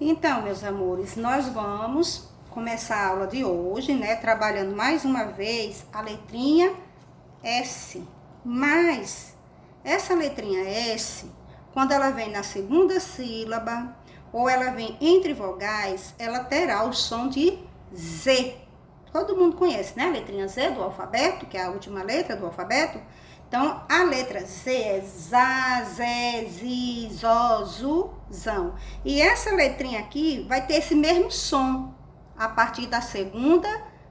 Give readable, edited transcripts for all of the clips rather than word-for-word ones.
Então, meus amores, nós vamos começar a aula de hoje, né? Trabalhando mais uma vez a letrinha S. Mas essa letrinha S, quando ela vem na segunda sílaba ou ela vem entre vogais, ela terá o som de Z. Todo mundo conhece, né? A letrinha Z do alfabeto, que é a última letra do alfabeto. Então, a letra Z é Zá, Zé, Zi, Zó, Zu, Zão. E essa letrinha aqui vai ter esse mesmo som a partir da segunda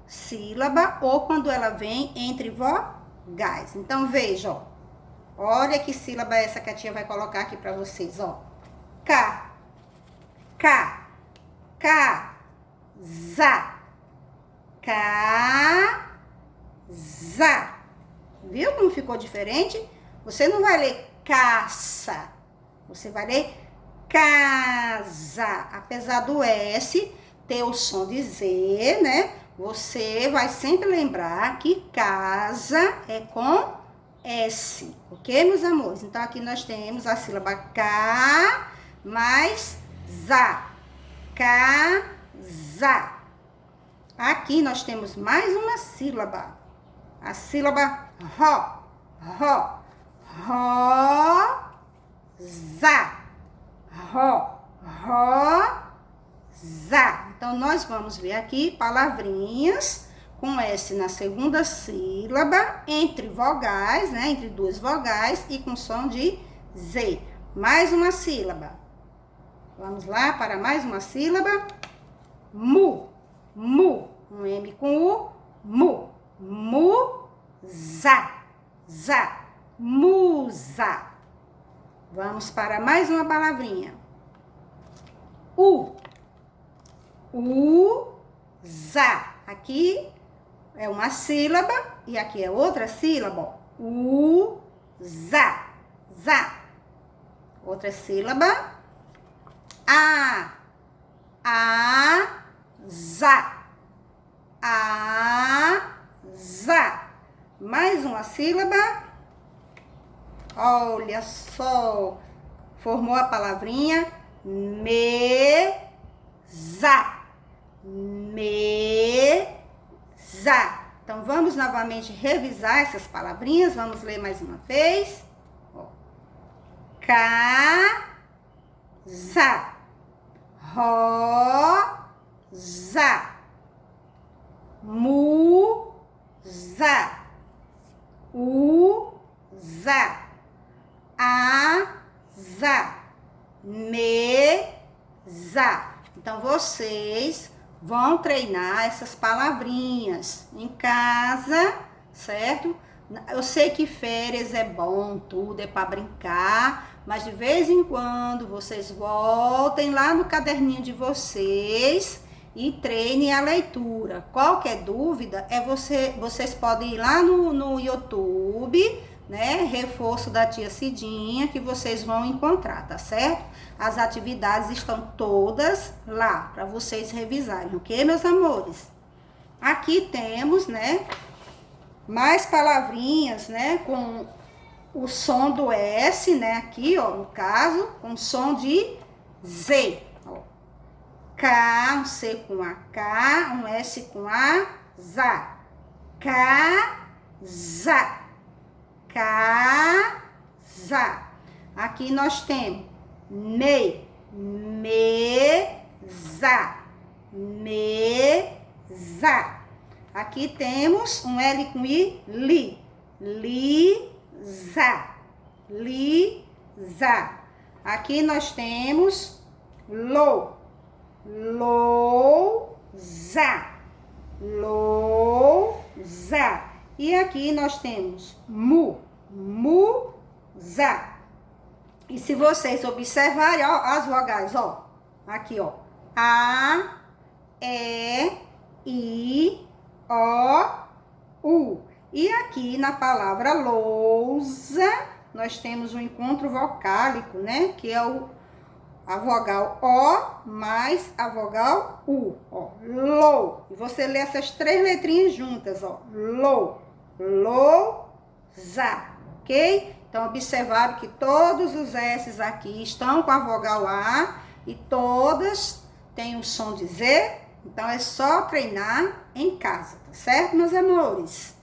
sílaba ou quando ela vem entre vogais. Então, veja, ó. Olha que sílaba é essa que a tia vai colocar aqui para vocês, ó. K, K, K, Zá, K, Zá. Viu como ficou diferente? Você não vai ler caça, você vai ler casa. Apesar do S ter o som de Z, né? Você vai sempre lembrar que casa é com S, ok, meus amores? Então, aqui nós temos a sílaba K mais Zá. Casa. Aqui nós temos mais uma sílaba. A sílaba Ró, Ró, Rosa, Ró, Rosa. Então, nós vamos ver aqui palavrinhas com S na segunda sílaba, entre vogais, né? Entre duas vogais e com som de Z. Mais uma sílaba. Vamos lá para mais uma sílaba. Mu, mu. Um M com U, mu. Musa, za, musa. Vamos para mais uma palavrinha. Usa. Aqui é uma sílaba e aqui é outra sílaba. Usa, za. Outra sílaba. Za. Zá. Mais uma sílaba. Olha só. Formou a palavrinha mesa. Mesa. Então, vamos novamente revisar essas palavrinhas. Vamos ler mais uma vez. Casa. Rosa. Musa, usa, asa, mesa. Então, vocês vão treinar essas palavrinhas em casa, certo? Eu sei que férias é bom, tudo é para brincar, mas de vez em quando vocês voltem lá no caderninho de vocês e treine a leitura. Qualquer dúvida, vocês podem ir lá no YouTube, né? Reforço da tia Cidinha, que vocês vão encontrar, tá certo? As atividades estão todas lá, para vocês revisarem, ok, meus amores? Aqui temos, né? Mais palavrinhas, né? Com o som do S, né? Aqui, ó, no caso, com som de Z. K, um C com a K, um S com a Zá. Casa. Casa. Aqui nós temos mesa. Mesa. Aqui temos um L com I, li. Lisa. Lisa. Aqui nós temos lo. Lousa. Lousa. E aqui nós temos musa. E se vocês observarem, ó, as vogais, ó. Aqui, ó. A, E, I, O, U. E aqui na palavra lousa, nós temos um encontro vocálico, né? Que é a vogal O mais a vogal U, ó, lou. E você lê essas três letrinhas juntas, ó, lou, lousa, ok? Então, observaram que todos os S's aqui estão com a vogal A e todas têm o som de Z, então é só treinar em casa, tá certo, meus amores?